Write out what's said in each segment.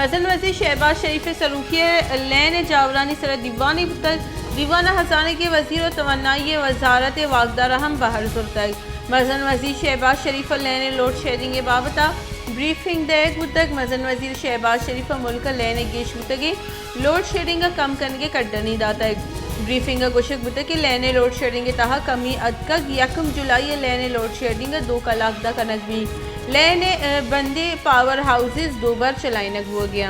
मजन वज़ीर शहबाज शरीफ सरूखी लैन जावरानी सर दीवानी दीवाना हसाने के वज़ीर और तमन्नाई वजारत वागदार हम बहर जुर्तक मजन वज़ीर शहबाज शरीफ लैन लोड शेडिंग बाबता ब्रीफिंग देग बुतक मजन वज़ीर शहबाज शरीफ मुल्क लैन गेश बुतगे लोड शेडिंग कम करने के कड्डनी दाता ब्रीफिंग गोशक बुतक के लैन लोड शेडिंग तहा कमी अदकक यकम जुलाई लैन लोड शेडिंग 2 कलाक दा कनक भी लैन बंदे पावर हाउसेस 2 बार चलाइनक हो गया।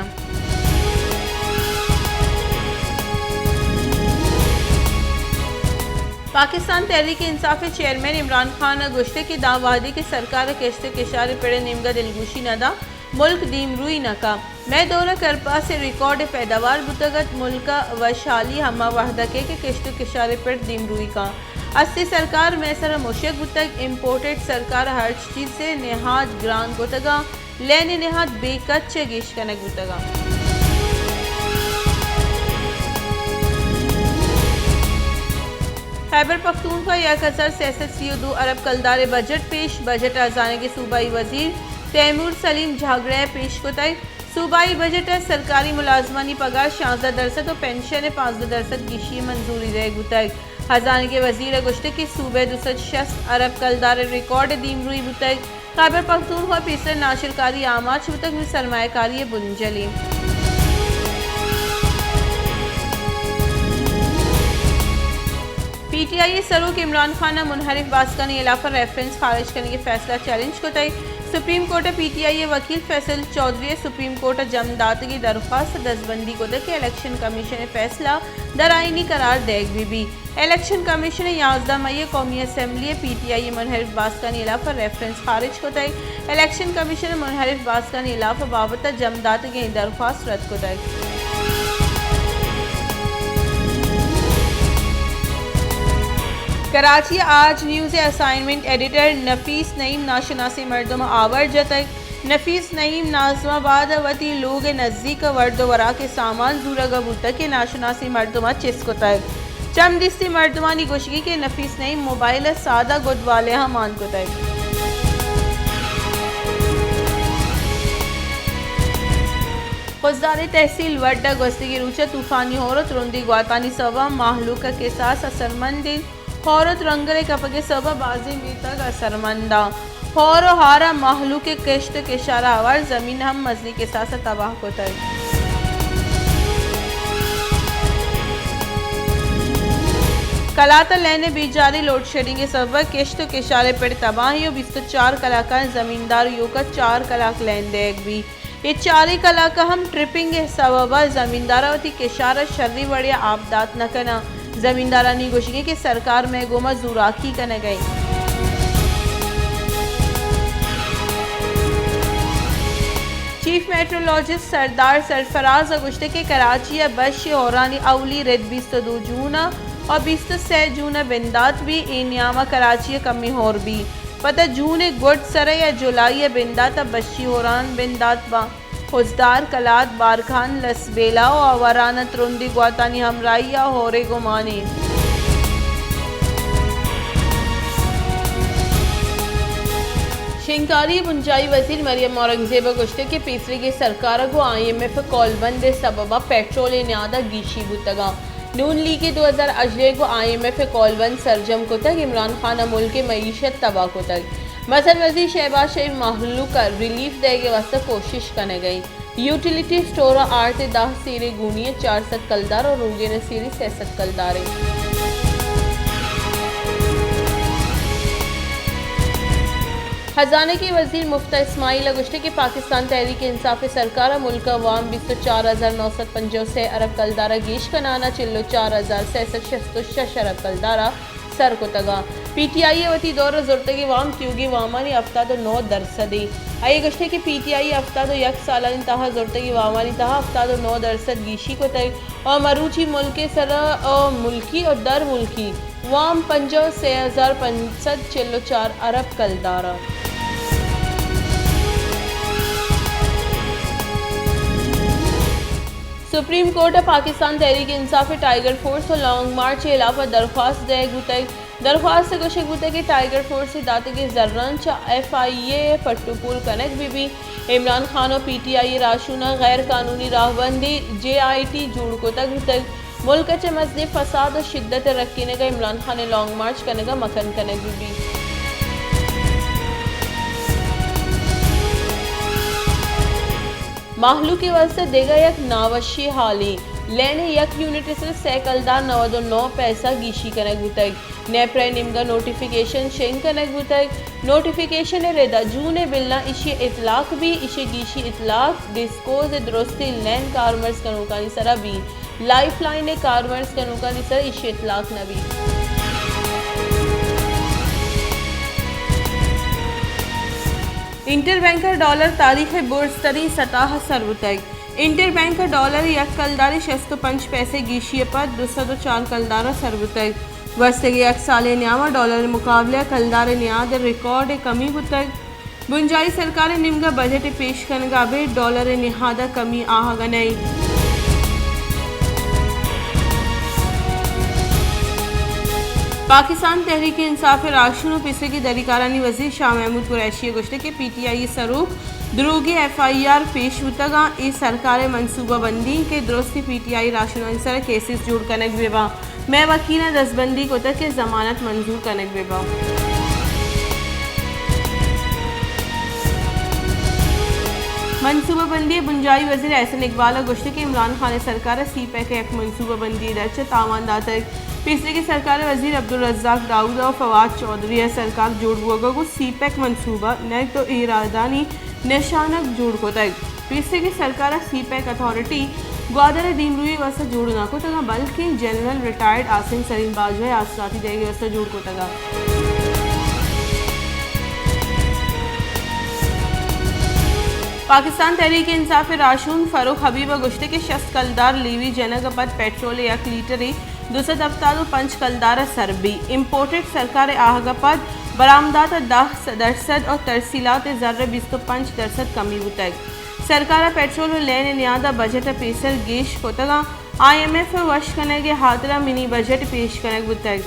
पाकिस्तान तहरीक इंसाफ चेयरमैन इमरान खान गुश्ते की दावादी के सरकार केश्ते केशारे पेड़े निमगा दिलगुशी नदा मुल्क दीमरुई नका मैं दौरा करपा से रिकॉर्ड पैदावार बुतगत मुल्क वशाली हमा वहदा के केश्ते केशारे पेड़ दीमरुई का अस्सी सरकार में सर मुशक बुतक इम्पोर्टेड सरकार हर चीज से नेहाद ग्रान बुतगा लेने नेहाद बेकच्चे गिश कनक बुतगा। खैबर पख्तूनख्वा 1062 अरब कलदार बजट पेश बजट अजाने के सूबाई वजीर तैमूर सलीम झागड़ा पेश को तय सूबाई बजट सरकारी मुलाजमानी पगार 16% और पेंशन 5% गिशी मंजूरी रहे गुतक हजाने के वजीर गुश्ते के सूबे 260 अरब कलदार रिकॉर्ड दीमरुई बुतक खैबर पख्तूनख्वा पेशर नाशरकारी आमाच बुतक में सरमायाकारी बुंजली। पीटीआई सरूक इमरान खान मुनहरिफ बास्कानी इलाफा रेफरेंस खारिज करने के फैसला चैलेंज को तय सुप्रीम कोर्ट पीटीआई वकील फैसल चौधरी सुप्रीम कोर्ट जमदात की दरख्वास्त दसबंदी को तक इलेक्शन कमीशन फैसला दराइनी करार देग भी इलेक्शन कमीशन 11 मई कौमी असम्बली पीटीआई मुनहरिफ बास्कानी इलाफा रेफरेंस खारिज को तय इलेक्शन कमीशन मुनहरिफ बास्कानी इलाफा बाबत जमदात की दरख्वास्त रद्द को तय। कराची आज news assignment editor Nafees Naeem नाशनासी मर्दम आवर जतक नफीस नईम नाजमाबाद वती लोग नज़दीक वर्द वरा के सामान जूरा गबूत के नाशनासी मर्दमा चिस्को तक चमदिस्ती मर्दमानी गुशगी के नफीस नईम मोबाइल सादा गुदवाले हमान को तक। फौजदार तहसील वड्डा गस्ती रूचा तूफानी औरत रुंदी ग्वातानी सवा माहलूक के साथ असरमंद औरत रंगरे कपके सबा बाजी में तक असरमंदा और हारा महलू के कश्त के शारा आवार जमीन हम मजनी के साथ तबाह को तय। कलाता लेने बीजारी लोड शेडिंग के सबब कश्त के शारे पेड़ तबाही और 24 कलाकार जमींदार का 4 कलाक लेन देग भी ये 4 कलाक हम ट्रिपिंग के सबब जमींदारावती के शारा शर्री बढ़िया आपदात न करना जमींदारानी गोशगी के सरकार में गोमा जुराकी करने गई। चीफ मेट्रोलॉजिस्ट सरदार सरफराज अगुश्ते के कराची बश औरानी अवली रेद 22 जून और 23 जून बिंदात भी इनियामा कराची कमी होर भी पता जून गुड सर या जुलाई बिंदात बशी औरान बिंदात बा फौजदार कलात बारखान लसबेला और वराना त्रुंदी ग्वातानी हमराइया होरे गुमाने। शिंकारी बुंजाई वजीर मरियम औरंगजेब गुश्ते के पीसरी के सरकार को IMF कॉलबंद सबबा पेट्रोल न्यादा गीशी बुतगा नून लीग के 2000 अजले को IMF कॉलबंद सरजम को तक इमरान खान मुल्क के मईशत तबाह को तक मसल वजीर शहबाज शरीफ महलू का रिलीफ दे के वास्ते कोशिश करने गई यूटिलिटी स्टोर 8 से 10 सीरे गुनिये 400 कलदार और रूगे ने सीरी 66 कलदारे। खजाने के वजीर मुफ्ता इस्माइल गुश्ते के पाकिस्तान तहरीक इंसाफ सरकार मुल्क अवाम 24,965 अरब कलदारा गीश कनाना चिल्लो 4,666 अरब कलदारा सर को तगा पीटीआई वती दौर जुर्तगी वाम क्यूगी वामानी अफ्ताद 9% आई गश्ते की पीटीआई अफ्ताद यक सालानी तहा जुर्तगी वामानी तहा अफ्ताद 9% गीशी को तय और मरूची मुल्क सर और मुल्की और दर मुल्की वाम 50,500 चिल्लो 4 अरब कलदारा। Supreme court Pakistan Tehreek Insaf tiger force और लॉन्ग मार्च के अलावा दरख्वास्त दे गुतक दरख्वास्त गोशक बुते के टाइगर फोर्स से दाते के जर्रंच FIA पट्टूपुल कनेक्ट बीबी इमरान खान और PTI राशुना गैर कानूनी राहबंदी JIT जुड़ को तक मुल्क च मजदे फसाद और शिद्दत रखने का इमरान खान ने लॉन्ग मार्च करने का मखन कनेक्ट बीबी माहलू की वजह से देगा एक नावशी हाली लेने यक यूनिट से सैकलदार 9 पैसा गीशी कनेक्ट बुतक नेप्राय निमगा नोटिफिकेशन शेंग कनेक्ट बुतक नोटिफिकेशन रेदा जूने बिलना इशे इतलाक भी इशे गीशी इतलाक डिस्कोज दुरुस्ती लैंड कारमर्स कनूकानी सरा भी लाइफ लाइन कारमर्स कनूकानी सरा इशे इतलाक नबी इंटर बैंकर डॉलर तारीख बुर्ज तरी सतह सरवतक इंटर बैंक डॉलर यक कलदारी 65 पैसे गीशिए पर 204 कलदारा सरवतक वस्ते यक साल न्यामा डॉलर मुकाबले कलदार न्याद रिकॉर्ड कमी बुतक बुंजाई सरकार निमगा बजट पेश करने बे डॉलर निहादा कमी आहगा नहीं पाकिस्तान तहरीक इंसाफ राशुन पिछले की दरीकारानी वजीर शाह महमूद कुरैशी गोश्ते के PTI सरूप द्रोगे FIR पेश हुतगा इस सरकार मनसूबा बंदी के दुरुस्ती PTI राशुन सर केसेस जुड़ कनेक्ट बेबा मैं वकील दसबंदी को तक के जमानत मंजूर कनेक्ट बेबा मनसूबा बंदी बुंजाई वजीर एहसन इकबाल गोश्ते के इमरान खान सरकार CPEC एक मनसूबा बंदी दर्ज तावान दातक पिछले की सरकार वजीर अब्दुल रज़्ज़ाक दाऊद और फवाद चौधरी सरकार जोड़ हुआ को CPEC मनसूबा न तो इरादानी निशानक जोड़ को तक पिछले की सरकार CPEC अथॉरिटी ग्वादर दीमरुई वसा जोड़ ना को तगा बल्कि जनरल रिटायर्ड आसिम सलीम बाजवा आसराती देगी वसा जोड़ को तगा पाकिस्तान तहरीक इंसाफ राशून फरूख हबीबा गुश्ते के शख्स कलदार लीवी जनक पद पेट्रोल 1 लीटर 275 कलदार सरबी इम्पोर्टेड सरकार आहगा पद बरामदात 10% और तरसीलात ज़र्र 25% कमी बुतक सरकार पेट्रोल लेने न्यादा बजट पेशर गेश कोतगा IMF वश करने के हादरा मिनी बजट पेश करने बुतक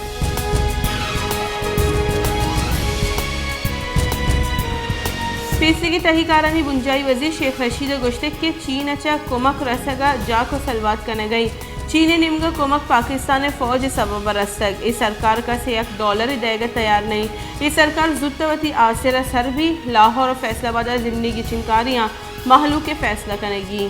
पिछले की तहकीकारानी बुंजाई वजीर शेख रशीद गोश्ते के चीन अच्छा कुमक रसगा जाको सलवात करने गई चीन निमगा कुमक पाकिस्तान फौज सबब रसक इस सरकार का से $1 देगा तैयार नहीं इस सरकार जुत्तवती आसिरा सर भी लाहौर और फैसलाबाद जिमनी की चिंकारियाँ महलू के फैसला करेगी।